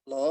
Hello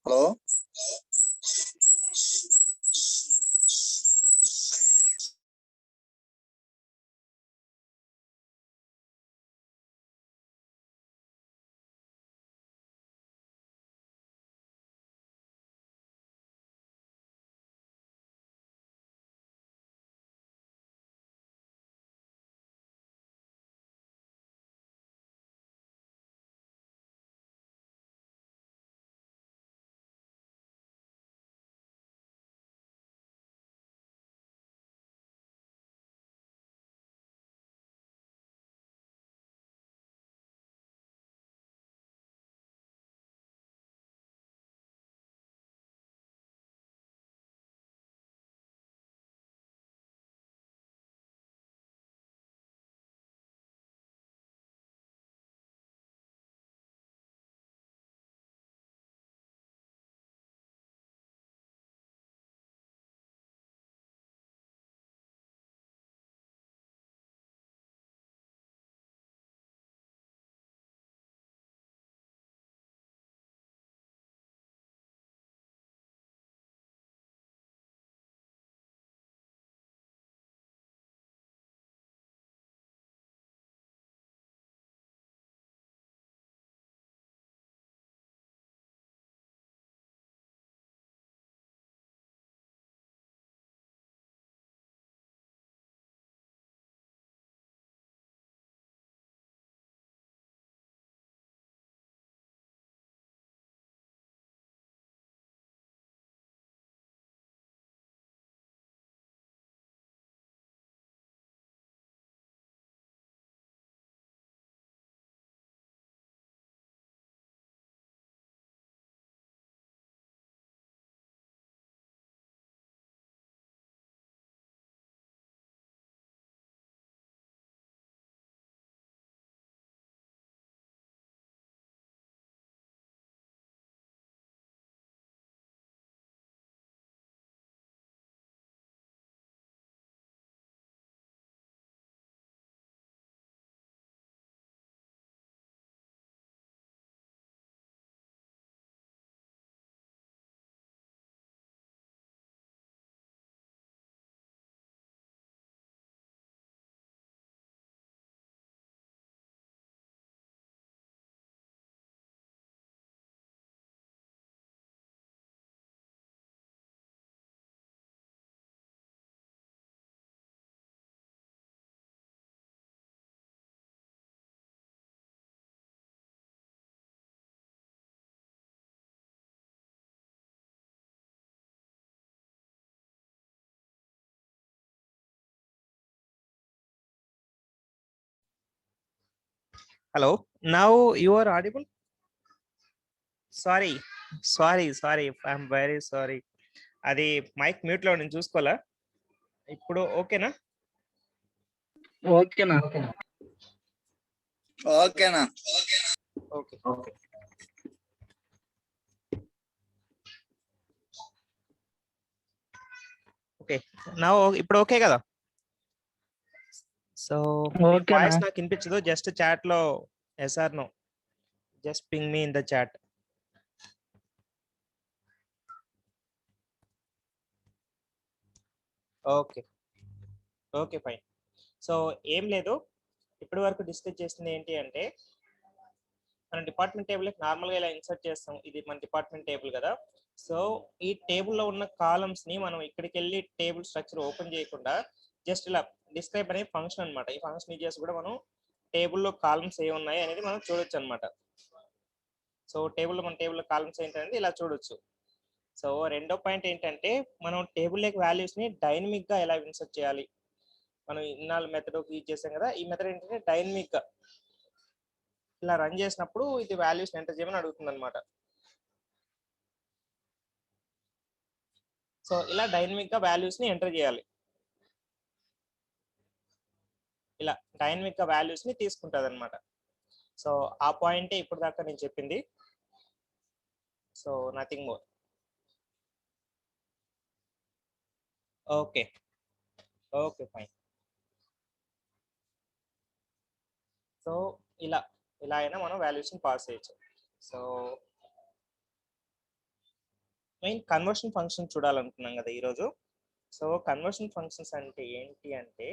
hello Hello. Now you are audible. Sorry. I'm very sorry. అది mic mute లో నేను చూసుకోవాలా. ఇప్పుడు ఓకేనా? ఓకేనా? ఓకేనా? ఓకే. ఓకే. నా ఇప్పుడు ఓకే కదా? సో వాయిస్ నాకు వినిపించదు. జస్ట్ చాట్ లో yes or no. Just ping me in the chat. Okay fine. So ఏం లేదు, ఇప్పటి వరకు డిస్కస్ చేసింది ఏంటి అంటే, మనం డిపార్ట్మెంట్ టేబుల్ నార్మల్గా ఇలా ఇన్సర్ట్ చేస్తాం. ఇది మన డిపార్ట్మెంట్ టేబుల్ కదా. సో ఈ టేబుల్లో ఉన్న కాలమ్స్ ని మనం ఇక్కడికి వెళ్ళి టేబుల్ స్ట్రక్చర్ ఓపెన్ చేయకుండా జస్ట్ ఇలా డిస్క్రైబ్ అనే ఫంక్షన్ అనమాట. ఈ ఫంక్షన్ యూజ్ చేసి కూడా మనం టేబుల్లో కాలమ్స్ ఏ ఉన్నాయి అనేది మనం చూడొచ్చు అనమాట. సో మన టేబుల్లో కాలమ్స్ ఏంటనేది ఇలా చూడొచ్చు. సో రెండో పాయింట్ ఏంటంటే, మనం టేబుల్ లేక వాల్యూస్ ని డైనమిక్ గా ఎలా ఇన్సర్ట్ చేయాలి. మనం ఇన్నాళ్ళు మెథడ్ యూజ్ చేసాం కదా. ఈ మెథడ్ ఏంటంటే డైనమిక్ గా ఇలా రన్ చేసినప్పుడు ఇది వాల్యూస్ ఎంటర్ చేయమని అడుగుతుంది అనమాట. సో ఇలా డైనమిక్ గా వాల్యూస్ ని ఎంటర్ చేయాలి. ఇలా డైనమిక్ గా వాల్యూస్ ని తీసుకుంటుంది అనమాట. సో ఆ పాయింటే ఇప్పుడు దాకా నేను చెప్పింది. So nothing more. Okay fine. So ఇలా అయినా మనం వాల్యూస్ ని పాస్ చేయొచ్చు. సో మెయిన్ కన్వర్షన్ ఫంక్షన్ చూడాలనుకున్నాం కదా ఈరోజు. సో కన్వర్షన్ ఫంక్షన్స్ అంటే ఏంటి అంటే,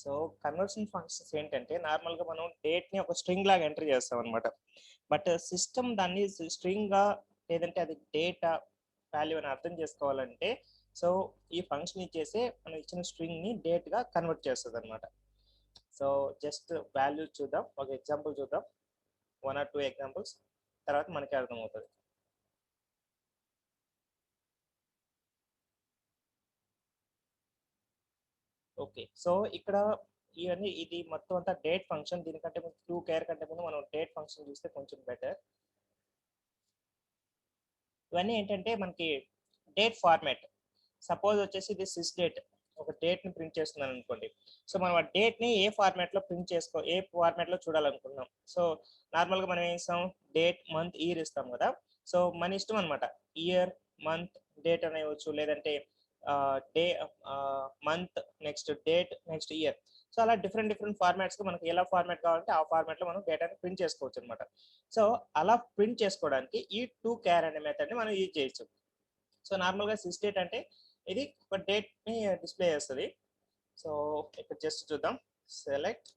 సో కన్వర్షన్ ఫంక్షన్స్ ఏంటంటే, నార్మల్ గా మనం డేట్ ని ఒక స్ట్రింగ్ లాగా ఎంటర్ చేస్తాం అనమాట. బట్ సిస్టమ్ దాన్ని స్ట్రింగ్ గా లేదంటే అది డేటా వాల్యూ అని అర్థం చేసుకోవాలంటే, సో ఈ ఫంక్షన్ ఇచ్చేసి మనం ఇచ్చిన స్ట్రింగ్ ని డేట్ గా కన్వర్ట్ చేస్తుంది అనమాట. సో జస్ట్ వాల్యూ చూద్దాం, ఒక ఎగ్జాంపుల్ చూద్దాం, 1 or 2 ఎగ్జాంపుల్స్, తర్వాత మనకి అర్థమవుతుంది. ఓకే. సో ఇక్కడ ఇవన్నీ ఇది మొత్తం అంతా డేట్ ఫంక్షన్. దీనికంటే ముందు 2 కేర్ కంటే ముందు మనం డేట్ ఫంక్షన్ చూస్తే కొంచెం బెటర్. ఇవన్నీ ఏంటంటే మనకి డేట్ ఫార్మాట్. సపోజ్ వచ్చేసి ఇది సిస్ డేట్, ఒక డేట్ ని ప్రింట్ చేస్తున్నాను అనుకోండి. సో మనం ఆ డేట్ ని ఏ ఫార్మాట్ లో ఏ ఫార్మాట్ లో చూడాలనుకుంటున్నాం. సో నార్మల్ గా మనం ఏం ఇస్తాం, డేట్, మంత్, ఇయర్ ఇస్తాం కదా. సో మన ఇష్టం అనమాట, ఇయర్, మంత్, డేట్ అనేవచ్చు, లేదంటే day, month, next date, next year. So అలా డిఫరెంట్ ఫార్మాట్స్ కి మనకి ఎలా ఫార్మాట్ కావాలంటే ఆ ఫార్మాట్ లో మనం డేటాని ప్రింట్ చేసుకోవచ్చు అనమాట. సో అలా ప్రింట్ చేసుకోవడానికి ఈ 2 కేర్ అనే మెథడ్ ని మనం యూజ్ చేయొచ్చు. సో నార్మల్ గా సిస్ డేట్ అంటే ఇది ఒక డేట్ ని డిస్ప్లే చేస్తుంది. సో ఇక్కడ జస్ట్ చూద్దాం, select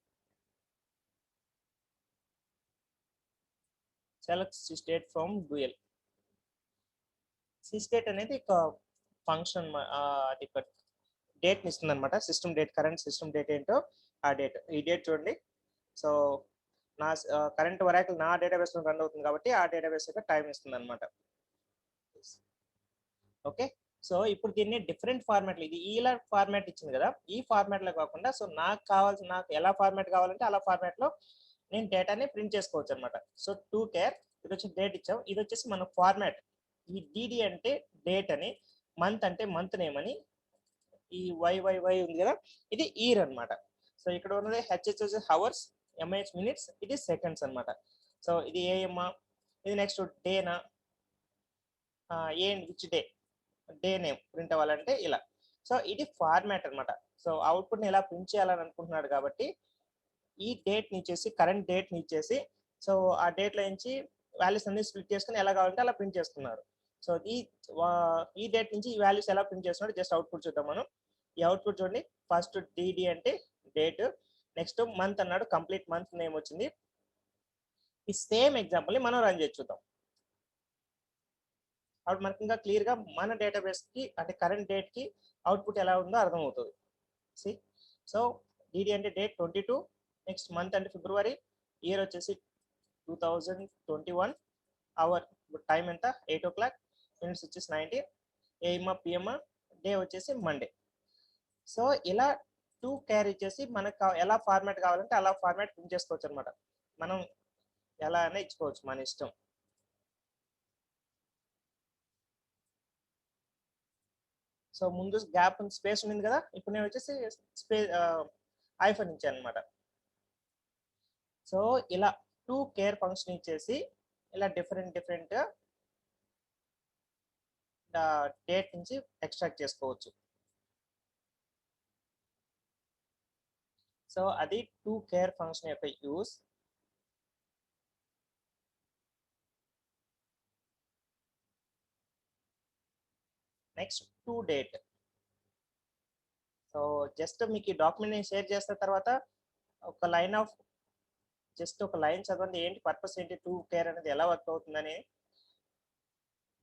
sys date from dual. Sys date అనేది ఒక ఫంక్షన్, అది ఇక్కడ డేట్ ని ఇస్తుంది అనమాట. System date, current system date ఏంటో ఆ డేట్. ఈ డేట్ చూడండి. సో నా కరెంట్ వరాకిల్ నా డేటాబేస్ లో రన్ అవుతుంది కాబట్టి ఆ డేటాబేస్ యొక్క టైం ఇస్తుంది అనమాట. ఓకే. సో ఇప్పుడు దీన్ని డిఫరెంట్ ఫార్మాట్లు, ఇది ఇలా ఫార్మాట్ ఇచ్చింది కదా, ఈ ఫార్మాట్ లో కాకుండా సో నాకు ఎలా ఫార్మాట్ కావాలంటే అలా ఫార్మాట్ లో నేను డేటాని ప్రింట్ చేసుకోవచ్చు అనమాట. సో 2 కేర్, ఇది వచ్చి డేట్ ఇచ్చాం, ఇది వచ్చేసి మన ఫార్మాట్. ఈ డిడి అంటే డేట్ అని, మంత్ అంటే మంత్ నేమ్ అని, ఈ వైవైవై ఉంది కదా ఇది ఇయర్ అనమాట. సో ఇక్కడ ఉన్నది హెచ్హెచ్ వచ్చి హవర్స్, ఎంఐహెచ్ మినిట్స్, ఇది సెకండ్స్ అనమాట. సో ఇది ఏఎం, ఇది నెక్స్ట్ డేనా, ఏ విచ్ డే నేమ్ ప్రింట్ అవ్వాలంటే ఇలా. సో ఇది ఫార్మాట్ అనమాట. సో అవుట్పుట్ ని ఎలా ప్రింట్ చేయాలని అనుకుంటున్నాడు కాబట్టి ఈ డేట్ ని ఇచ్చేసి, కరెంట్ డేట్ ని ఇచ్చేసి, సో ఆ డేట్ లో నుంచి వాల్యూస్ అన్ని స్ప్లిట్ చేసుకుని ఎలా కావాలంటే అలా ప్రింట్ చేస్తున్నారు. సో ఈ డేట్ నుంచి ఈ వాల్యూస్ ఎలా ప్రింట్ చేస్తున్నాడు జస్ట్ అవుట్పుట్ చూద్దాం మనం. ఈ అవుట్పుట్ చూడండి, ఫస్ట్ డిడి అంటే డేట్, నెక్స్ట్ మంత్ అన్నాడు, కంప్లీట్ మంత్ నేమ్ వచ్చింది. ఈ సేమ్ ఎగ్జాంపుల్ ని మనం రన్ చేసి చూద్దాం. అప్పుడు మనకి ఇంకా క్లియర్గా మన డేటాబేస్కి అంటే కరెంట్ డేట్కి అవుట్పుట్ ఎలా ఉందో అర్థమవుతుంది. సి సో డిడి అంటే డేట్ 22, నెక్స్ట్ మంత్ అంటే ఫిబ్రవరి, ఇయర్ వచ్చేసి 2021, అవర్ టైం ఎంత 8 o'clock, మినిట్స్ వచ్చేసి 90, ఏఎం పిఎం, డే వచ్చేసి మండే. సో ఇలా 2 క్యారీ చేసి మనకు ఎలా ఫార్మాట్ కావాలంటే అలా ఫార్మాట్ ప్రింట్ చేసుకోవచ్చు అనమాట. మనం ఎలా అయినా ఇచ్చుకోవచ్చు మన ఇష్టం. సో ముందు గ్యాప్ స్పేస్ ఉంది కదా, ఇప్పుడు నేను వచ్చేసి ఐఫోన్ ఇచ్చాను అనమాట. సో ఇలా 2 కేర్ ఫంక్షన్ ఇచ్చేసి ఇలా డిఫరెంట్ డేట్ నుంచి ఎక్స్ట్రాక్ట్ చేసుకోవచ్చు. సో అది 2 కేర్ ఫంక్షన్ యొక్క use. Next 2 date. So just మీకు ఈ డాక్యుమెంట్ నేను షేర్ చేసిన తర్వాత ఒక లైన్ చదవండి, ఏంటి పర్పస్ ఏంటి 2 కేర్ అనేది ఎలా వర్క్ అవుతుందని.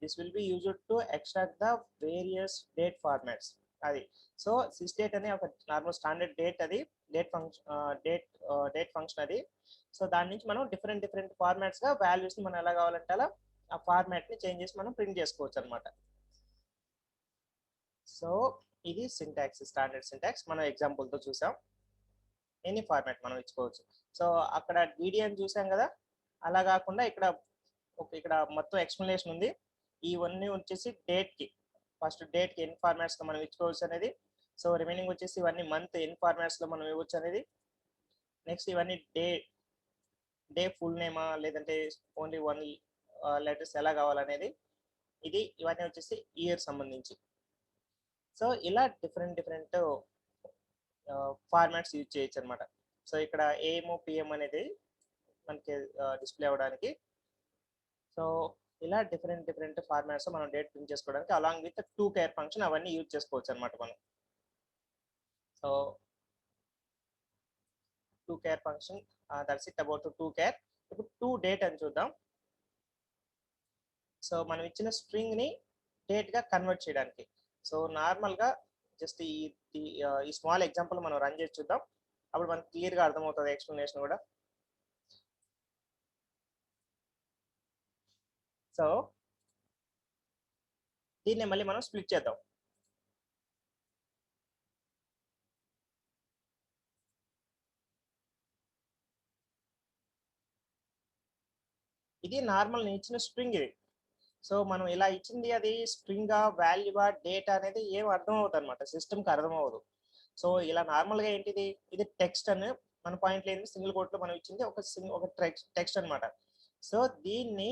This will be used to extract the various date formats. అది సో సిస్డేట్ అనే ఒక నార్మల్ స్టాండర్డ్ డేట్, అది డేట్ ఫంక్షన్ అది. సో దాని నుంచి మనం డిఫరెంట్ ఫార్మాట్స్ గా వాల్యూస్ ని మనం ఎలా కావాలంటే అలా ఆ ఫార్మాట్ ని చేంజ్ చేసి మనం ప్రింట్ చేసుకోవచ్చు అనమాట. సో ఇది సింటాక్స్, స్టాండర్డ్ సింటాక్స్ మనం ఎగ్జాంపుల్ తో చూసాం. ఎనీ ఫార్మాట్ మనం ఇచ్చుకోవచ్చు. సో అక్కడ డిడి అని చూసాం కదా, అలా కాకుండా ఇక్కడ మొత్తం ఎక్స్ప్లెనేషన్ ఉంది. ఇవన్నీ వచ్చేసి డేట్ కి, ఫస్ట్ డేట్ కి ఎన్ని ఫార్మాట్స్ లో మనం ఇచ్చుకోవచ్చు అనేది. సో రిమైనింగ్ వచ్చేసి ఇవన్నీ మంత్ ఎన్ని ఫార్మాట్స్ లో మనం ఇవ్వచ్చు అనేది. నెక్స్ట్ ఇవన్నీ డే ఫుల్ నేమా లేదంటే ఓన్లీ 1 లెటర్స్ ఎలా కావాలనేది. ఇవన్నీ వచ్చేసి ఇయర్ సంబంధించి. సో ఇలా డిఫరెంట్ ఫార్మాట్స్ యూజ్ చేయొచ్చు అనమాట. సో ఇక్కడ ఏఎం పిఎం అనేది మనకి డిస్ప్లే అవ్వడానికి. సో ఇలా డిఫరెంట్ ఫార్మాట్స్ మనం డేట్ ప్రింట్ చేసుకోవడానికి అలాంగ్ విత్ 2 కేర్ ఫంక్షన్ అవన్నీ యూజ్ చేసుకోవచ్చు అనమాట మనం. So 2 care function, that's it about 2 care. ఇప్పుడు 2 డేట్ అని చూద్దాం. సో మనం ఇచ్చిన స్ట్రింగ్ ని డేట్ గా కన్వర్ట్ చేయడానికి. సో నార్మల్ గా జస్ట్ ఈ స్మాల్ ఎగ్జాంపుల్ మనం రన్ చేసి చూద్దాం, అప్పుడు మనకి క్లియర్ గా అర్థమవుతుంది ఎక్స్ప్లెనేషన్ కూడా. సో దీన్ని మళ్ళీ మనం స్ప్లిట్ చేద్దాం. ఇది నార్మల్ నేను ఇచ్చిన స్ట్రింగ్ ఇది. సో మనం ఇలా ఇచ్చింది అది స్ట్రింగ్ వాల్యూవా డేటా అనేది ఏం అర్థం అవుతుంది అనమాట, సిస్టమ్కి అర్థం అవ్వదు. సో ఇలా నార్మల్గా ఏంటిది, ఇది టెక్స్ట్ అని మన పాయింట్ లేని సింగిల్ కోట్లో మనం ఇచ్చింది ఒక టెక్స్ట్ అనమాట. సో దీన్ని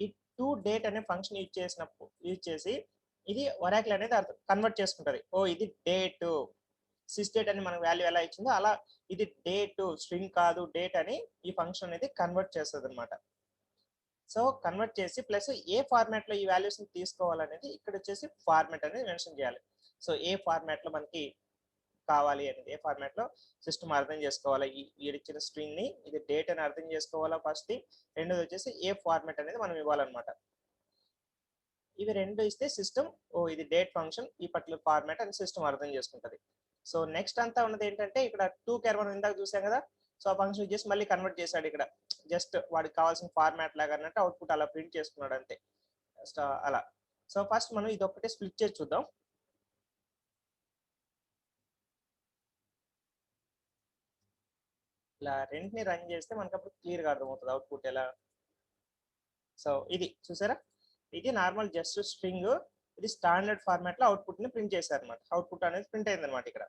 ఈ 2 డేట్ అనే ఫంక్షన్ యూజ్ చేసి ఇది ఒరాకిల్ అనేది కన్వర్ట్ చేసుకుంటుంది. ఓ ఇది డేట్, సిస్డేట్ అని మనకు వాల్యూ ఎలా ఇచ్చిందో అలా ఇది డేట్, స్ట్రింగ్ కాదు డేట్ అని ఈ ఫంక్షన్ అనేది కన్వర్ట్ చేస్తుంది అనమాట. సో కన్వర్ట్ చేసి ప్లస్ ఏ ఫార్మాట్ లో ఈ వాల్యూస్ ని తీసుకోవాలనేది ఇక్కడ వచ్చేసి ఫార్మాట్ అనేది మెన్షన్ చేయాలి. సో ఏ ఫార్మాట్ లో మనకి కావాలి అనేది, ఏ ఫార్మాట్ లో సిస్టమ్ అర్థం చేసుకోవాలి, ఈ ఇచ్చిన స్ట్రింగ్ ని ఇది డేట్ అని అర్థం చేసుకోవాలా ఫస్ట్ థింగ్. రెండోది వచ్చేసి ఏ ఫార్మాట్ అనేది మనం ఇవ్వాలన్నమాట. ఇవి రెండు ఇస్తే సిస్టమ్ ఓ ఇది డేట్ ఫంక్షన్ ఈ పర్టికులర్ ఫార్మాట్ అని సిస్టమ్ అర్థం చేసుకుంటది. సో నెక్స్ట్ అంతా ఉన్నది ఏంటంటే ఇక్కడ 2 కేర్ మనం ఇందాక చూసాం కదా, సో ఆ ఫంక్షన్ చేసి మళ్ళీ కన్వర్ట్ చేశాడు ఇక్కడ. జస్ట్ వాడికి కావాల్సిన ఫార్మాట్ లాగా అన్నట్టు అవుట్పుట్ అలా ప్రింట్ చేసుకున్నాడు అంతే. జస్ట్ అలా. సో ఫస్ట్ మనం ఇది ఒక్కటే స్ప్లిట్ చేసి చూద్దాం. ఇలా రెంట్ని రన్ చేస్తే మనకు అప్పుడు క్లియర్గా అర్థమవుతుంది అవుట్పుట్ ఎలా. సో ఇది చూసారా, ఇది నార్మల్ జస్ట్ స్ట్రింగ్, ఇది స్టాండర్డ్ ఫార్మాట్ లో అవుట్పుట్ ని ప్రింట్ చేశారు అనమాట. అవుట్పుట్ అనేది ప్రింట్ అయింది అనమాట ఇక్కడ.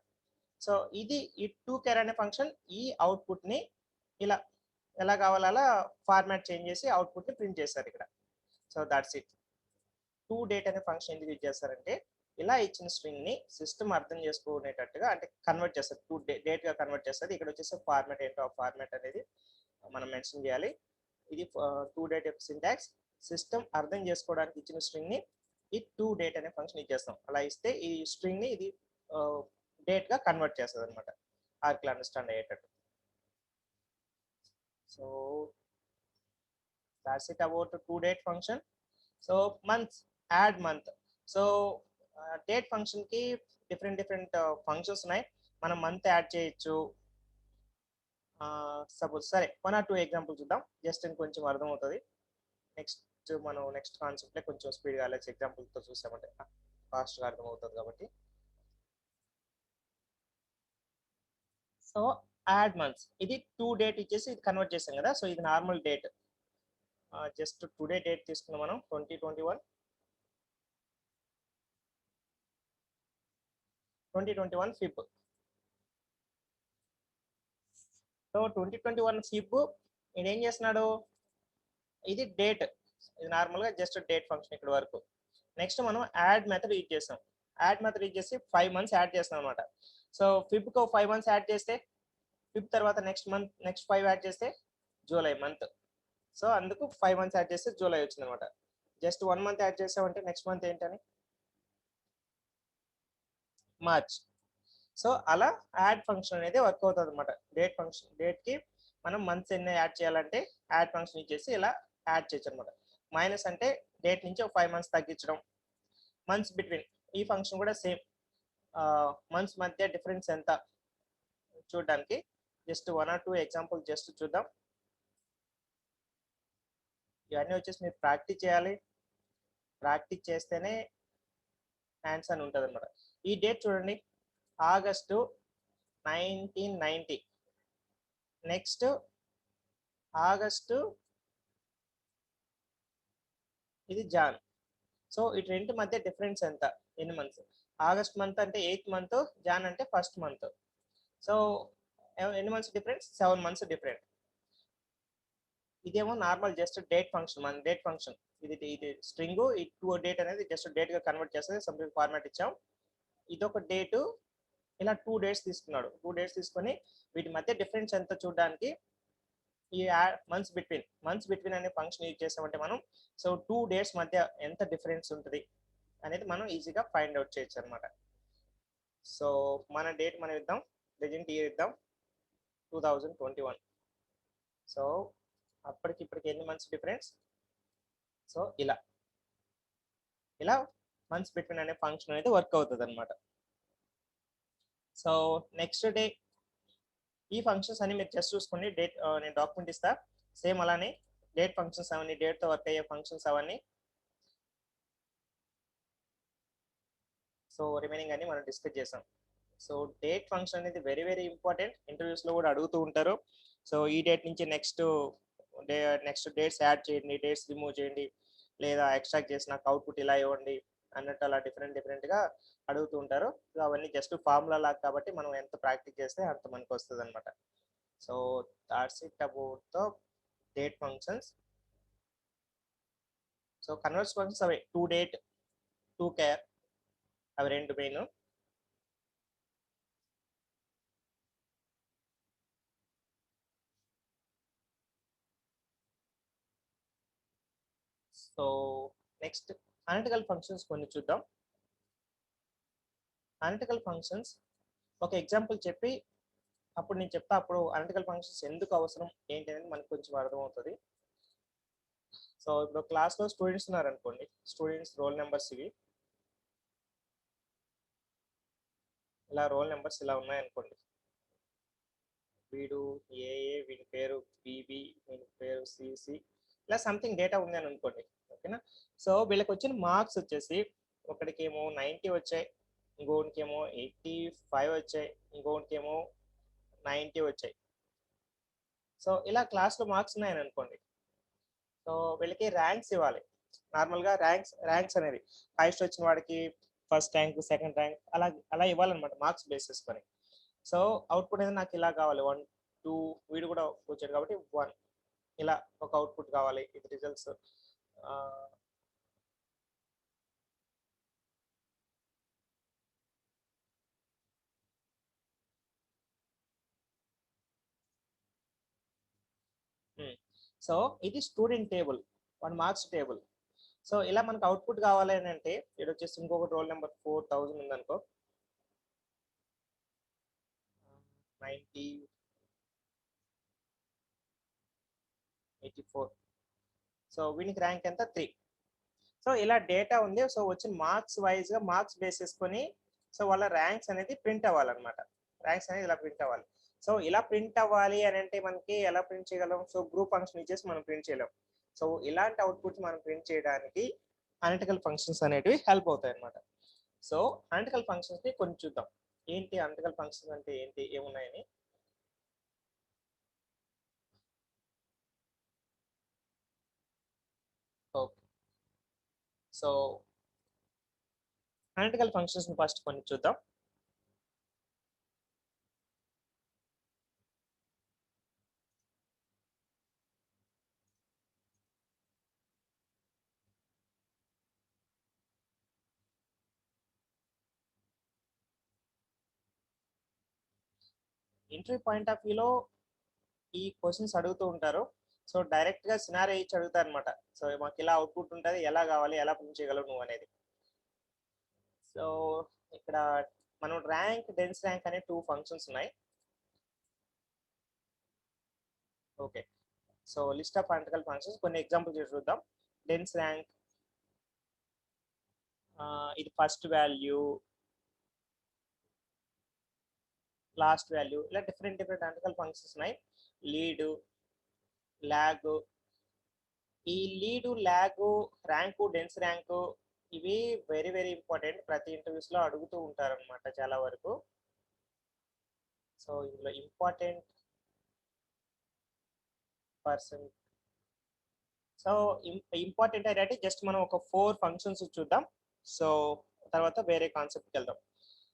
సో ఇది ఈ 2 కేర్ అనే ఫంక్షన్ ఈ అవుట్పుట్ ని ఇలా ఎలా కావాలో అలా ఫార్మాట్ చేంజ్ చేసి అవుట్పుట్ ని ప్రింట్ చేశారు ఇక్కడ. So that's it. 2 డేట్ అనే ఫంక్షన్ ఎందుకు యూజ్ చేస్తారంటే ఇలా ఇచ్చిన స్ట్రింగ్ ని సిస్టమ్ అర్థం చేసుకునేటట్టుగా అంటే కన్వర్ట్ చేస్తారు, 2 డేట్ గా కన్వర్ట్ చేస్తుంది. ఇక్కడ వచ్చేసి ఫార్మాట్ ఏంటో ఆ ఫార్మాట్ అనేది మనం మెన్షన్ చేయాలి. ఇది 2 డేట్ యొక్క సింటాక్స్. సిస్టమ్ అర్థం చేసుకోవడానికి ఇచ్చిన స్ట్రింగ్ ని ఈ 2 డేట్ అనే ఫంక్షన్ ఇచ్చేస్తాం. అలా ఇస్తే ఈ స్ట్రింగ్ ని ఇది డేట్ గా కన్వర్ట్ చేస్తుంది అనమాట, ఆర్కిల్ అండర్స్టాండ్ అయ్యేటట్టు. So that's it about 2 date function. So months, add month. So date function కి డిఫరెంట్ డిఫరెంట్ ఫంక్షన్స్ ఉన్నాయి. మనం మంత్ యాడ్ చేయొచ్చు. సపోజ్ సరే 1 or 2 ఎగ్జాంపుల్ చూద్దాం, జస్ట్ కొంచెం అర్థం అవుతుంది. నెక్స్ట్ మనం నెక్స్ట్ కాన్సెప్ట్ కొంచెం స్పీడ్గా అలెక్స్ ఎగ్జాంపుల్తో చూసామంటే ఫాస్ట్గా అర్థం అవుతుంది కాబట్టి. సో యాడ్ మంత్స్, ఇది టు డేట్ ఇచ్చేసి ఇది కన్వర్ట్ చేసాం కదా. సో ఇది normal date, just today date తీసుకున్నాం మనం 2021 ఫిబ్. సో 2021 ఫిబ్ నేను ఏం చేస్తున్నాడు, ఇది డేట్, ఇది నార్మల్గా జస్ట్ డేట్ ఫంక్షన్ ఇక్కడ వరకు. నెక్స్ట్ మనం యాడ్ మెథడ్ యూజ్ చేస్తాం. యాడ్ మెథడ్ యూజ్ చేసి 5 months యాడ్ చేస్తాం అనమాట. సో ఫిబ్కి 5 months యాడ్ చేస్తే ఫిబ్ తర్వాత నెక్స్ట్ మంత్ నెక్స్ట్ 5 యాడ్ చేస్తే జూలై మంత్. సో అందుకు 5 months యాడ్ చేస్తే జూలై వచ్చింది అనమాట. జస్ట్ 1 month యాడ్ చేసామంటే నెక్స్ట్ మంత్ ఏంటని మార్చ్. సో అలా యాడ్ ఫంక్షన్ అనేది వర్క్ అవుతుంది అనమాట. డేట్ ఫంక్షన్, డేట్కి మనం మంత్స్ ఎన్ని యాడ్ చేయాలంటే యాడ్ ఫంక్షన్ ఇచ్చేసి ఇలా యాడ్ చేయొచ్చు అనమాట. మైనస్ అంటే డేట్ నుంచి 5 months తగ్గించడం. మంత్స్ బిట్వీన్, ఈ ఫంక్షన్ కూడా సేమ్. మంత్స్ మధ్య డిఫరెన్స్ ఎంత చూడడానికి జస్ట్ 1 or 2 ఎగ్జాంపుల్ జస్ట్ చూద్దాం. ఇవన్నీ వచ్చేసి మీరు ప్రాక్టీస్ చేయాలి. ప్రాక్టీస్ చేస్తేనే ఆన్సర్ అని ఉంటుంది అనమాట. ఈ డేట్ చూడండి, ఆగస్టు 1990. నెక్స్ట్ ఆగస్టు, ఇది జాన్. సో ఈ రెండు మధ్య డిఫరెన్స్ ఎంత, ఎన్ని మంత్స్? ఆగస్ట్ మంత్ అంటే 8th మంత్, జాన్ అంటే 1st మంత్. సో ఎన్ని మంత్స్ డిఫరెన్స్? 7 months different. ఇదేమో నార్మల్ జస్ట్ డేట్ ఫంక్షన్, మన డేట్ ఫంక్షన్. ఇది స్ట్రింగ్, ఈ టు డేట్ అనేది జస్ట్ డేట్ గా కన్వర్ట్ చేస్తుంది. సింపుల్ ఫార్మాట్ ఇచ్చాం. ఇదొక డేటు, ఇలా 2 dates తీసుకున్నాడు. 2 dates తీసుకొని వీటి మధ్య డిఫరెన్స్ ఎంత చూడడానికి ఈ మంత్స్ బిట్వీన్ అనే ఫంక్షన్ యూజ్ చేసామంటే మనం, సో 2 dates మధ్య ఎంత డిఫరెన్స్ ఉంటుంది అనేది మనం ఈజీగా ఫైండ్ అవుట్ చేయొచ్చు అనమాట. సో మన డేట్ మనం ఇద్దాం, ప్రెజెంట్ ఇయర్ ఇద్దాం 2021. సో అప్పటికి ఇప్పటికి ఎన్ని మంత్స్ డిఫరెన్స్? సో ఇలా ఇలా మంత్స్ బిట్వీన్ అనే ఫంక్షన్ అనేది వర్క్ అవుతుంది అనమాట. సో నెక్స్ట్ డే, ఈ ఫంక్షన్స్ అన్ని మీరు జస్ట్ చూసుకోండి. డేట్ నేను డాక్యుమెంట్ ఇస్తా, సేమ్ అలానే డేట్ ఫంక్షన్స్ అవన్నీ, డేట్తో వర్క్ అయ్యే ఫంక్షన్స్ అవన్నీ. సో రిమైనింగ్ అన్ని మనం డిస్కస్ చేసాం. సో డేట్ ఫంక్షన్ అనేది వెరీ వెరీ ఇంపార్టెంట్, ఇంటర్వ్యూస్లో కూడా అడుగుతూ ఉంటారు. సో ఈ డేట్ నుంచి నెక్స్ట్ డేట్స్ యాడ్ చేయండి, డేట్స్ రిమూవ్ చేయండి, లేదా ఎక్స్ట్రాక్ట్ చేసి నాకు అవుట్పుట్ ఇలా ఇవ్వండి అన్నట్టు అలా డిఫరెంట్గా అడుగుతూ ఉంటారు. సో అవన్నీ జస్ట్ ఫార్ములా లాగా కాబట్టి మనం ఎంత ప్రాక్టీస్ చేస్తే అంత మనకు వస్తుంది అనమాట. So that's it about the date functions. So converse functions away, to date, to care, అవి రెండు main. So next analytical functions కొన్ని చూద్దాం. అనలిటికల్ ఫంక్షన్స్ ఒక ఎగ్జాంపుల్ చెప్పి అప్పుడు నేను చెప్తా, అప్పుడు అనలిటికల్ ఫంక్షన్స్ ఎందుకు అవసరం ఏంటి అనేది మనకు కొంచెం అర్థమవుతుంది. సో ఇప్పుడు క్లాస్లో స్టూడెంట్స్ ఉన్నారనుకోండి, స్టూడెంట్స్ రోల్ నెంబర్స్ ఇవి, ఇలా రోల్ నెంబర్స్ ఇలా ఉన్నాయనుకోండి. వీడు ఏఏ, వీడి పేరు బీబీ, వీడి పేరు సిసి, ఇలా సంథింగ్ డేటా ఉంది అని అనుకోండి. ఓకేనా? సో వీళ్ళకి వచ్చిన మార్క్స్ వచ్చేసి ఒకటికేమో 90 వచ్చాయి, ఇంకోటికేమో 85 వచ్చాయి, ఇంకోటికేమో 90 వచ్చాయి. సో ఇలా క్లాస్లో మార్క్స్ ఉన్నాయని అనుకోండి. సో వీళ్ళకి ర్యాంక్స్ ఇవ్వాలి. నార్మల్గా ర్యాంక్స్ అనేది హైయెస్ట్ వచ్చిన వాడికి ఫస్ట్ ర్యాంక్, సెకండ్ ర్యాంక్, అలా అలా ఇవ్వాలన్నమాట, మార్క్స్ బేస్ చేసుకొని. సో అవుట్పుట్ అనేది నాకు ఇలా కావాలి, 1 2, వీడు కూడా వచ్చాడు కాబట్టి 1, ఇలా ఒక అవుట్పుట్ కావాలి. ఇది రిజల్ట్స్. సో ఇది student table, 1 marks table. So ఇలా మనకు అవుట్పుట్ కావాలి అని అంటే ఇది వచ్చేసి ఇంకొక రోల్ నెంబర్ 4000 ఉందనుకో, 90 84. సో వీనికి ర్యాంక్ ఎంత? 3. సో ఇలా డేటా ఉంది. సో వచ్చిన మార్క్స్ వైజ్‌గా మార్క్స్ బేస్ చేసుకొని సో వాళ్ళ ర్యాంక్స్ అనేది ప్రింట్ అవ్వాలన్నమాట. ర్యాంక్స్ అనేది ఇలా ప్రింట్ అవ్వాలి. సో ఇలా ప్రింట్ అవ్వాలి అని అంటే మనకి ఎలా ప్రింట్ చేయగలం? సో గ్రూప్ ఫంక్షన్ ఇచ్చేసి మనం ప్రింట్ చేయలేం. సో ఇలాంటి అవుట్‌పుట్స్ మనం ప్రింట్ చేయడానికి అనలిటికల్ ఫంక్షన్స్ అనేటివి హెల్ప్ అవుతాయన్నమాట. సో అనలిటికల్ ఫంక్షన్స్‌ని కొన్ని చూద్దాం. ఏంటి అనలిటికల్ ఫంక్షన్స్ అంటే ఏంటి? ఏమున్నాయని? ఓకే. సో అనలిటికల్ ఫంక్షన్స్‌ని ఫస్ట్ కొన్ని చూద్దాం. ఇంటర్వ్యూ పాయింట్ ఆఫ్ వ్యూలో ఈ క్వెషన్స్ అడుగుతూ ఉంటారు. సో డైరెక్ట్‌గా సినారియో ఇచ్చి అడుగుతారనమాట. సో మాకు ఇలా అవుట్‌పుట్ ఉంటది. ఎలా కావాలి? ఎలా ప్రింట్ చేయగలవు నువ్వు అనేది. సో ఇక్కడ మనం ర్యాంక్, డెన్స్ ర్యాంక్ అనే 2 ఫంక్షన్స్ ఉన్నాయి. Okay. So list of analytical functions కొన్ని ఎగ్జాంపుల్స్ చూద్దాం. డెన్స్ ర్యాంక్ ఇది ఫస్ట్ వాల్యూ, లాస్ట్ వాల్యూ ఇలా డిఫరెంట్ అనలిటికల్ ఫంక్షన్స్ ఉన్నాయి. లీడ్, లాగ్ ఈ లీడు, లాగు, ర్యాంకు, డెన్స్ ర్యాంకు ఇవి వెరీ వెరీ ఇంపార్టెంట్. ప్రతి ఇంటర్వ్యూస్‌లో అడుగుతూ ఉంటారనమాట చాలా వరకు. సో ఇందులో ఇంపార్టెంట్ పర్సన్ సో ఇంపార్టెంట్ ఏంటంటే జస్ట్ మనం ఒక 4 ఫంక్షన్స్ చూద్దాం. సో తర్వాత వేరే కాన్సెప్ట్‌కి వెళ్దాం.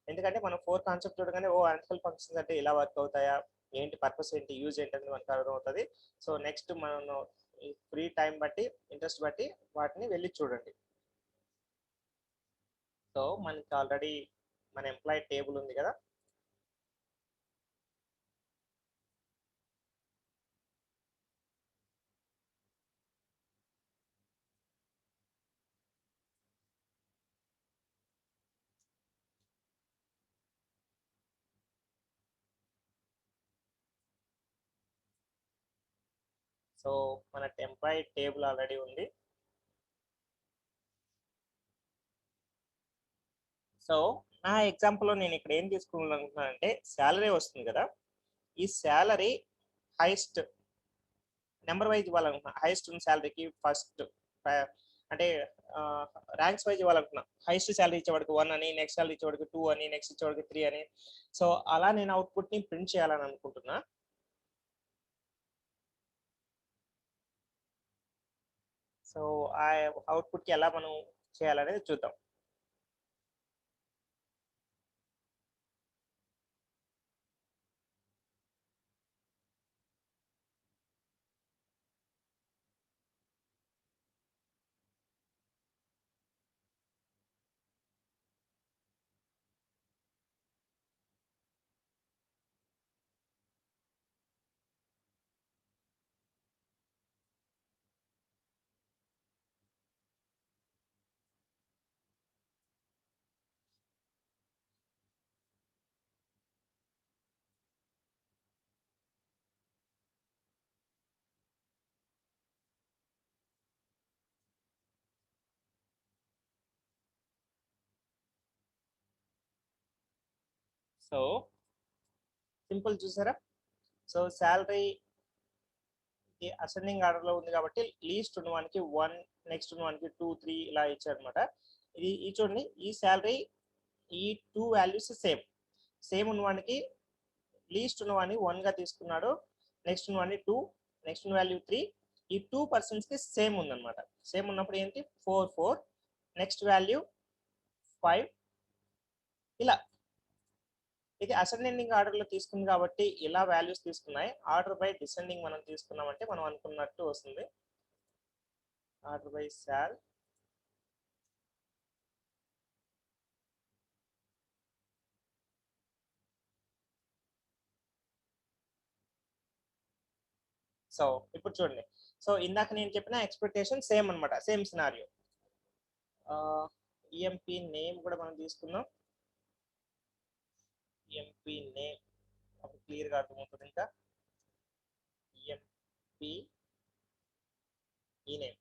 ఎందుకంటే మనం 4 కాన్సెప్ట్ చూడగానే అనలిటికల్ ఫంక్షన్స్ అంటే ఇలా వర్క్ అవుతాయా? ఏంటి పర్పస్ ఏంటి? యూజ్ ఏంటనేది మనకు అర్థమవుతది. సో నెక్స్ట్ మనం ఈ ఫ్రీ టైం బట్టి, ఇంట్రెస్ట్ బట్టి వాటిని వెళ్లి చూడండి. సో మనకి ఆల్రెడీ మన ఎంప్లాయీ టేబుల్ ఉంది కదా! సో మన ఎంప్లాయీ టేబుల్ ఆల్రెడీ ఉంది. సో నా ఎగ్జాంపుల్‌లో నేను ఇక్కడ ఏం తీసుకోవాలనుకుంటున్నానంటే సాలరీ వస్తుంది కదా! ఈ సాలరీ హైయెస్ట్ నంబర్ వైస్ ఇవ్వాలనుకుంటున్నా. హైయెస్ట్ ఉన్న సాలరీకి ఫస్ట్ ఆహ్, అంటే ర్యాంక్స్ వైస్ ఇవ్వాలనుకున్నా. హైయెస్ట్ సాలరీ ఇచ్చేవాడికి 1 అని, నెక్స్ట్ సాలరీ ఇచ్చేవాడికి 2 అని, నెక్స్ట్ ఇచ్చేవాడికి 3 అని. సో అలా నేను అవుట్‌పుట్‌ని ప్రింట్ చేయాలని అనుకుంటున్నా. సో ఆ అవుట్‌పుట్‌కి ఎలా మనం చేయాలనేది చూద్దాం. సో సింపుల్ చూసారా? సో సాలరీ ఈ అసెండింగ్ ఆర్డర్‌లో ఉంది కాబట్టి లీస్ట్ ఉన్నవానికి 1, నెక్స్ట్ ఉన్నవానికి 2, 3 ఇలా ఇచ్చారన్నమాట. ఇది చూడండి ఈ సాలరీ ఈ 2 వాల్యూస్ సేమ్. సేమ్ ఉన్నవానికి లీస్ట్ ఉన్నవాడిని 1గా తీసుకున్నాడు. నెక్స్ట్ ఉన్నవాడిని 2, నెక్స్ట్ ఉన్న వాల్యూ 3. ఈ 2 పర్సన్స్‌కి సేమ్ ఉందన్నమాట. సేమ్ ఉన్నప్పుడు ఏంటి 4, 4 నెక్స్ట్ వాల్యూ 5 ఇలా. ఇది అసెండింగ్ ఆర్డర్‌లో తీసుకుంది కాబట్టి ఇలా వాల్యూస్ తీసుకున్నాయి. ఆర్డర్ బై డిసెండింగ్ మనం తీసుకున్నామంటే మనం అనుకున్నట్టు వస్తుంది. ఆర్డర్ బై సాల్ సో ఇప్పుడు చూడండి. సో ఇందాక నేను చెప్పిన ఎక్స్‌పెక్టేషన్ సేమ్ అన్నమాట. Same scenario. ఆహ్, ఈఎంపీ నేమ్ కూడా మనం తీసుకుందాం. ఈఎంపీ నేమ్ అప్పుడు క్లియర్‌గా అర్థమవుతది ఇంకా. ఈఎంపీ ఈ నేమ్.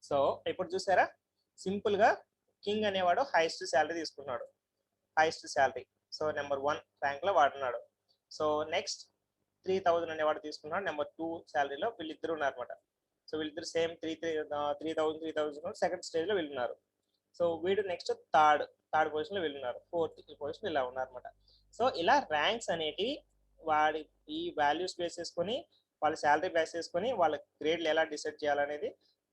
సో ఇప్పుడు చూసారా, సింపుల్ గా కింగ్ అనేవాడు హైయెస్ట్ శాలరీ తీసుకున్నాడు, highest salary. So number 1 rank లో వాడున్నాడు. సో నెక్స్ట్ 3000 అనేవాడు తీసుకున్నాడు నెంబర్ 2 శాలరీలో. వీళ్ళిద్దరు ఉన్నారన్నమాట. సో వీళ్ళిద్దరు సేమ్ 3000 సెకండ్ స్టేజ్ లో వీళ్ళున్నారు. సో వీడు నెక్స్ట్ థర్డ్ పొజిషన్ లో వీళ్ళున్నారు, ఫోర్త్ పొజిషన్ ఇలా ఉన్నారన్నమాట. సో ఇలా ర్యాంక్స్ అనేటివి వాడి ఈ వాల్యూస్ బేస్ చేసుకొని, వాళ్ళ శాలరీ బేస్ చేసుకొని వాళ్ళ గ్రేడ్లు ఎలా డిసైడ్ చేయాలనేది,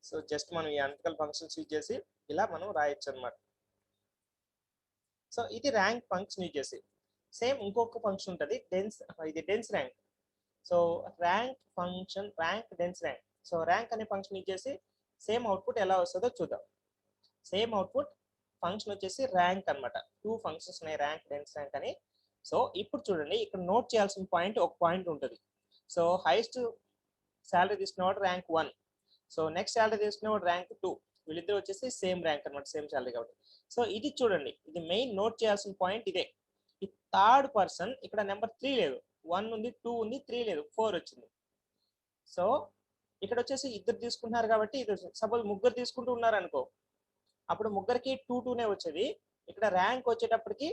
సో జస్ట్ మనం ఈ అనలిటికల్ ఫంక్షన్స్ యూజ్ చేసి ఇలా మనం రాయొచ్చు అనమాట. సో ఇది ర్యాంక్ ఫంక్షన్ యూజ్ చేసి. సేమ్ ఇంకొక ఫంక్షన్ ఉంటుంది ఇది dense rank. So rank function rank dense rank. So rank అనే ఫంక్షన్ యూజ్ చేసి సేమ్ అవుట్పుట్ ఎలా వస్తుందో చూద్దాం. సేమ్ అవుట్పుట్ ఫంక్షన్ వచ్చేసి ర్యాంక్ అనమాట. 2 ఫంక్షన్స్ ఉన్నాయి, ర్యాంక్ డెన్స్ ర్యాంక్ అని. సో ఇప్పుడు చూడండి, ఇక్కడ నోట్ చేయాల్సిన పాయింట్ ఒక పాయింట్ ఉంటుంది. సో హైయెస్ట్ శాలరీ తీసుకునేవాడు ర్యాంక్ 1, సో నెక్స్ట్ శాలరీ తీసుకునేవాడు ర్యాంక్ 2. వీళ్ళిద్దరు వచ్చేసి సేమ్ ర్యాంక్ అనమాట, సేమ్ శాలరీ కాబట్టి. సో ఇది చూడండి, ఇది మెయిన్ నోట్ చేయాల్సిన పాయింట్ ఇదే. ఈ థర్డ్ పర్సన్ ఇక్కడ నెంబర్ 3 లేదు, 1 ఉంది, 2 ఉంది, 3 లేదు, 4 వచ్చింది. సో ఇక్కడ వచ్చేసి ఇద్దరు తీసుకుంటున్నారు కాబట్టి ఇది సపోజ్ ముగ్గురు తీసుకుంటూ ఉన్నారు అనుకో, అప్పుడు ముగ్గురికి 2 వచ్చేది. ఇక్కడ ర్యాంక్ వచ్చేటప్పటికి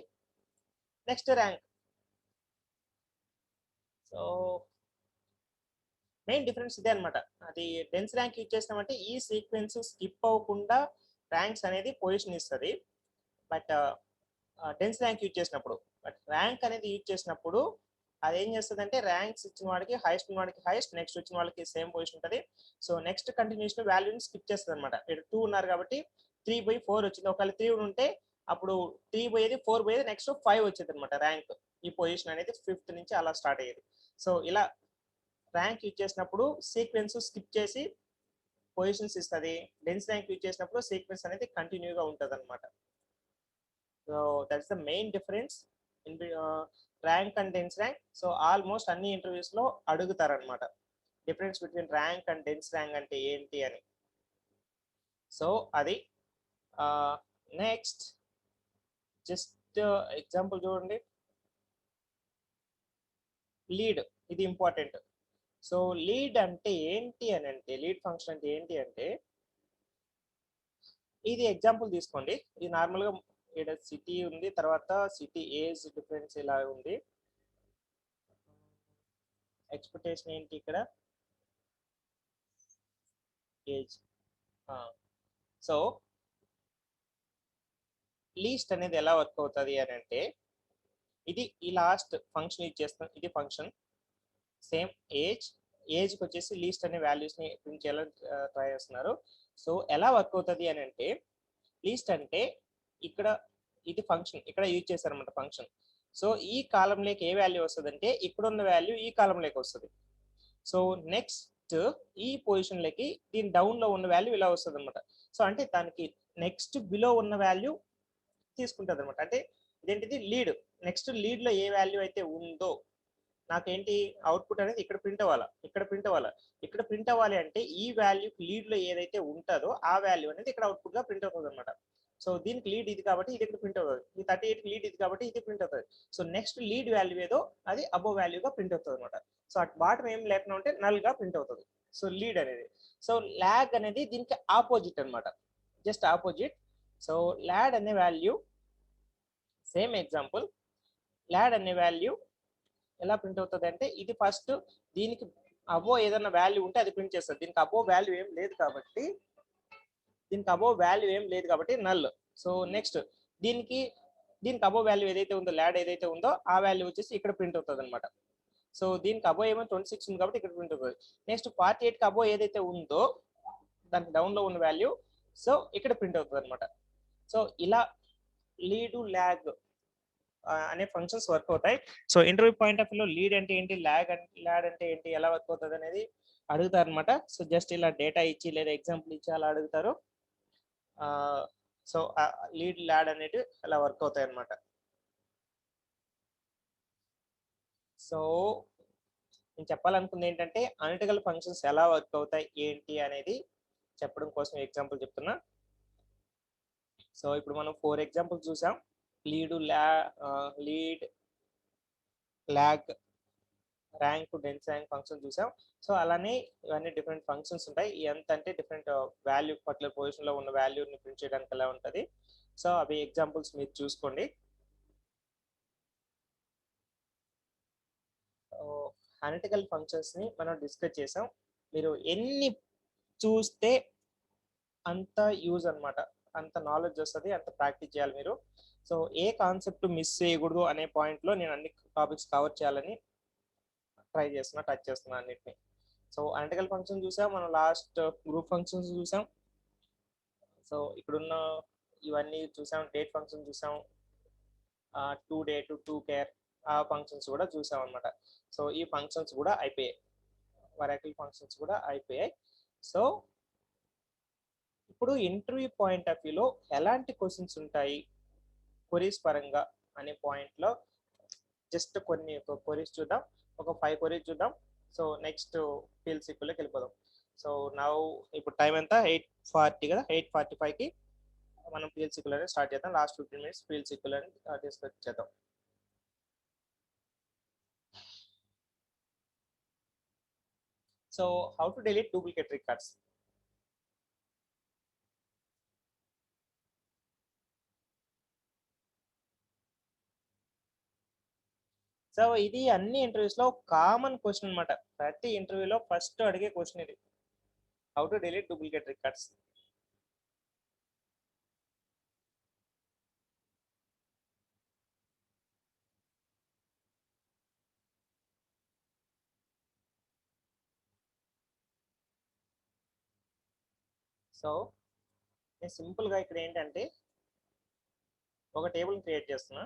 next rank. So main difference ఇదే అనమాట. అది డెన్స్ ర్యాంక్ యూజ్ చేసినామంటే ఈ సీక్వెన్స్ స్కిప్ అవ్వకుండా ర్యాంక్స్ అనేది పొజిషన్ ఇస్తుంది. బట్ డెన్స్ ర్యాంక్ యూజ్ చేసినప్పుడు, బట్ ర్యాంక్ అనేది యూజ్ చేసినప్పుడు అది ఏం చేస్తుంది అంటే, ర్యాంక్స్ ఇచ్చిన వాడికి హైయెస్ట్ ఉన్న వాడికి హైయెస్ట్, నెక్స్ట్ వచ్చిన వాళ్ళకి సేమ్ పొజిషన్ ఉంటుంది. సో నెక్స్ట్ కంటిన్యూషన్ వాల్యూని స్కిప్ చేస్తుంది అనమాట. ఇక్కడ 2 ఉన్నారు కాబట్టి 3/4 వచ్చింది. ఒకవేళ 3 ఉంటే అప్పుడు 3 పోయేది, 4 పోయేది, నెక్స్ట్ 5 వచ్చేది అనమాట ర్యాంక్. ఈ పొజిషన్ అనేది 5th నుంచి అలా స్టార్ట్ అయ్యేది. సో ఇలా ర్యాంక్ యూజ్ చేసినప్పుడు సీక్వెన్స్ స్కిప్ చేసి పొజిషన్స్ ఇస్తుంది. డెన్స్ ర్యాంక్ యూజ్ చేసినప్పుడు సీక్వెన్స్ అనేది కంటిన్యూగా ఉంటుంది అనమాట. So that's the main difference in rank and dense rank. So almost అన్ని ఇంటర్వ్యూస్ లో అడుగుతారు అనమాట, difference between rank and dense rank అంటే ఏంటి అని. సో అది నెక్స్ట్ జస్ట్ ఎగ్జాంపుల్ చూడండి. లీడ్, ఇది ఇంపార్టెంట్. సో లీడ్ అంటే ఏంటి అని అంటే, లీడ్ ఫంక్షన్ అంటే ఏంటి అంటే, ఇది ఎగ్జాంపుల్ తీసుకోండి. ఇది నార్మల్గా ఇక్కడ సిటీ ఉంది, తర్వాత సిటీ ఏజ్ డిఫరెన్స్ ఇలా ఉంది. ఎక్స్పెక్టేషన్ ఏంటి ఇక్కడ, ఏజ్. సో లీస్ట్ అనేది ఎలా వర్క్ అవుతుంది అని అంటే, ఇది ఈ లాస్ట్ ఫంక్షన్ యూజ్ చేస్తాం. ఇది ఫంక్షన్ సేమ్ ఏజ్కి వచ్చేసి లీస్ట్ అనే వాల్యూస్ని ప్రింట్ చేయాలని ట్రై చేస్తున్నారు. సో ఎలా వర్క్ అవుతుంది అని అంటే, లీస్ట్ అంటే ఇక్కడ ఇది ఫంక్షన్ ఇక్కడ యూజ్ చేశారన్నమాట ఫంక్షన్. సో ఈ కాలంలోకి ఏ వాల్యూ వస్తుంది అంటే, ఇక్కడ ఉన్న వాల్యూ ఈ కాలంలోకి వస్తుంది. సో నెక్స్ట్ ఈ పొజిషన్లోకి దీని డౌన్లో ఉన్న వాల్యూ ఇలా వస్తుంది అనమాట. సో అంటే దానికి నెక్స్ట్ బిలో ఉన్న వాల్యూ తీసుకుంటుంది అనమాట. అంటే ఇదేంటిది లీడ్. నెక్స్ట్ లీడ్లో ఏ వాల్యూ అయితే ఉందో నాకేంటి అవుట్పుట్ అనేది ఇక్కడ ప్రింట్ అవ్వాలా, ఇక్కడ ప్రింట్ అవ్వాలా. ఇక్కడ ప్రింట్ అవ్వాలి అంటే ఈ వాల్యూ లీడ్లో ఏదైతే ఉంటుందో ఆ వాల్యూ అనేది ఇక్కడ అవుట్పుట్గా ప్రింట్ అవుతుంది అనమాట. సో దీనికి లీడ్ ఇది కాబట్టి ఇది ఇక్కడ ప్రింట్ అవుతుంది. ఈ 38 లీడ్ ఇది కాబట్టి ఇది ప్రింట్ అవుతుంది. సో నెక్స్ట్ లీడ్ వాల్యూ ఏదో అది అబోవ్ వాల్యూగా ప్రింట్ అవుతుంది అనమాట. సో అట్ బాటం ఏం లేకుండా ఉంటే నల్గా ప్రింట్ అవుతుంది. సో లీడ్ అనేది. సో ల్యాగ్ అనేది దీనికి ఆపోజిట్ అనమాట, జస్ట్ ఆపోజిట్. సో ల్యాడ్ అనే వాల్యూ సేమ్ ఎగ్జాంపుల్, ల్యాడ్ అనే వాల్యూ ఎలా ప్రింట్ అవుతుంది అంటే, ఇది ఫస్ట్ దీనికి అబో ఏదైనా వాల్యూ ఉంటే అది ప్రింట్ చేస్తుంది. దీనికి అబో వాల్యూ ఏం లేదు కాబట్టి నల్. సో నెక్స్ట్ దీనికి అబో వాల్యూ ఏదైతే ఉందో, ల్యాడ్ ఏదైతే ఉందో ఆ వాల్యూ వచ్చేసి ఇక్కడ ప్రింట్ అవుతుంది అనమాట. సో దీనికి అబో ఏమో 26 ఉంది కాబట్టి ఇక్కడ ప్రింట్ అవుతుంది. నెక్స్ట్ 48కి అబో ఏదైతే ఉందో దానికి డౌన్లో ఉన్న వాల్యూ సో ఇక్కడ ప్రింట్ అవుతుంది అనమాట. సో ఇలా లీడ్ ల్యాగ్ అనే ఫంక్షన్స్ వర్క్ అవుతాయి. సో ఇంటర్వ్యూ పాయింట్ ఆఫ్ వ్యూలో లీడ్ అంటే ఏంటి, ల్యాడ్ అంటే ఏంటి, ఎలా వర్క్ అవుతుంది అనేది అడుగుతారు అనమాట. సో జస్ట్ ఇలా డేటా ఇచ్చి లేదా ఎగ్జాంపుల్ ఇచ్చి అలా అడుగుతారు. సో లీడ్ ల్యాడ్ అనేవి అలా వర్క్ అవుతాయి అనమాట. సో నేను చెప్పాలనుకుంది ఏంటంటే, అనలిటికల్ ఫంక్షన్స్ ఎలా వర్క్ అవుతాయి ఏంటి అనేది చెప్పడం కోసం ఎగ్జాంపుల్ చెప్తున్నా. సో ఇప్పుడు మనం 4 ఎగ్జాంపుల్స్ చూసాం. Lead lag rank dense rank function చూసాం. సో అలానే ఇవన్నీ డిఫరెంట్ ఫంక్షన్స్ ఉంటాయి. ఎంత అంటే డిఫరెంట్ వాల్యూ పర్టికులర్ పొజిషన్ లో ఉన్న వాల్యూని ప్రింట్ చేయడానికి ఎలా ఉంటుంది. సో అవి ఎగ్జాంపుల్స్ మీరు చూసుకోండి. అనలిటికల్ ఫంక్షన్స్ ని మనం డిస్కస్ చేసాం. మీరు ఎన్ని చూస్తే అంత యూజ్ అన్నమాట, అంత నాలెడ్జ్ వస్తుంది, అంత ప్రాక్టీస్ చేయాలి మీరు. సో ఏ కాన్సెప్ట్ మిస్ చేయకూడదు అనే పాయింట్ లో నేను అన్ని టాపిక్స్ కవర్ చేయాలని ట్రై చేస్తున్నా, టచ్ చేస్తున్నా అన్నిటిని. సో అనలిటికల్ ఫంక్షన్ చూసాం, మనం లాస్ట్ గ్రూప్ ఫంక్షన్స్ చూసాం. సో ఇప్పుడున్న ఇవన్నీ చూసాం, డేట్ ఫంక్షన్ చూసాం, టు డేట్, టు కేర్, ఆ ఫంక్షన్స్ కూడా చూసాం అనమాట. సో ఈ ఫంక్షన్స్ కూడా అయిపోయాయి, వరాకిల్ ఫంక్షన్స్ కూడా అయిపోయాయి. సో ఇప్పుడు ఇంటర్వ్యూ పాయింట్ ఆఫ్ వ్యూలో ఎలాంటి క్వశ్చన్స్ ఉంటాయి క్వరీస్ పరంగా అనే పాయింట్లో జస్ట్ కొన్ని క్వరీస్ చూద్దాం, ఒక 5 క్వరీస్ చూద్దాం. సో నెక్స్ట్ ఫీల్డ్ సీక్వెల్లోకి వెళ్ళిపోదాం. సో నౌ ఇప్పుడు టైం ఎంత, 8:40 కదా, 8:45కి మనం ఫీల్డ్ సీక్వెల్ అనేది స్టార్ట్ చేద్దాం. లాస్ట్ 15 minutes ఫీల్డ్ సీక్వెల్ అని డిస్కస్ చేద్దాం. So how to delete duplicate records. So ఇది అన్ని ఇంటర్వ్యూస్ లో కామన్ క్వశ్చన్ అనమాట. ప్రతి ఇంటర్వ్యూలో ఫస్ట్ అడిగే క్వశ్చన్ ఇది, how to delete duplicate records. So నేను సింపుల్గా ఇక్కడ ఏంటంటే ఒక టేబుల్ క్రియేట్ చేస్తున్నా.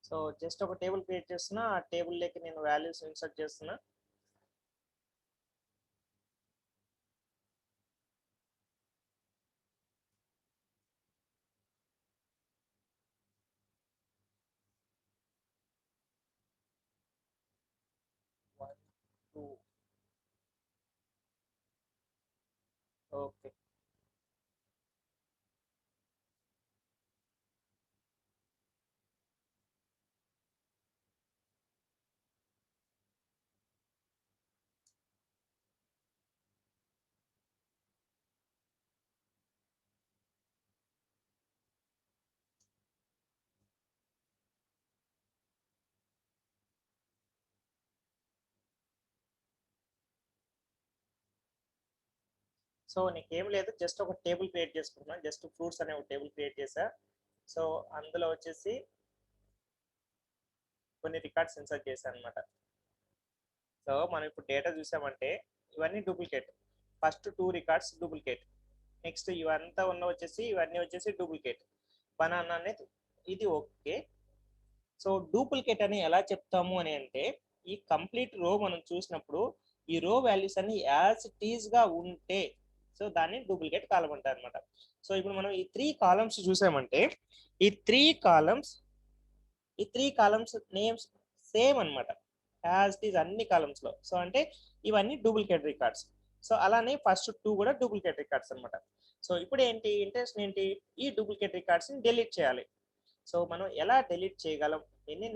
సో జస్ట్ ఒక టేబుల్ క్రియేట్ చేస్తున్నా, ఆ టేబుల్లోకి నేను వాల్యూస్ ఇన్సర్ట్ చేస్తున్నా. One, two, okay. సో నీకేం లేదు, జస్ట్ ఒక టేబుల్ క్రియేట్ చేసుకుంటున్నా. జస్ట్ ఫ్రూట్స్ అనే ఒక టేబుల్ క్రియేట్ చేసా. సో అందులో వచ్చేసి కొన్ని రికార్డ్స్ ఇన్సర్ట్ చేశాను అనమాట. సో మనం ఇప్పుడు డేటా చూసామంటే ఇవన్నీ duplicate. First 2 records duplicate. Next ఇవంతా ఉన్న వచ్చేసి ఇవన్నీ వచ్చేసి డూప్లికేట్. బనానా అనేది ఇది ఓకే. సో డూప్లికేట్ అని ఎలా చెప్తాము అని అంటే, ఈ కంప్లీట్ రో మనం చూసినప్పుడు ఈ రో వాల్యూస్ అన్ని యాజ్ ఇట్ ఈజ్ గా ఉంటే సో దాన్ని డూప్లికేట్ కాలం అంటారు అనమాట. సో ఇప్పుడు మనం ఈ 3 కాలమ్స్ చూసామంటే ఈ 3 కాలమ్స్ నేమ్స్ సేమ్ అనమాట, యాజ్ ఇట్ ఈజ్ అన్ని కాలమ్స్ లో. సో అంటే ఇవన్నీ డూప్లికేట్ రికార్డ్స్. సో అలానే ఫస్ట్ 2 కూడా డూప్లికేట్ రికార్డ్స్ అనమాట. సో ఇప్పుడు ఏంటి ఇంట్రెస్ట్ ఏంటి, ఈ డూప్లికేట్ రికార్డ్స్ ని డిలీట్ చేయాలి. సో మనం ఎలా డిలీట్ చేయగలం, ఎన్ని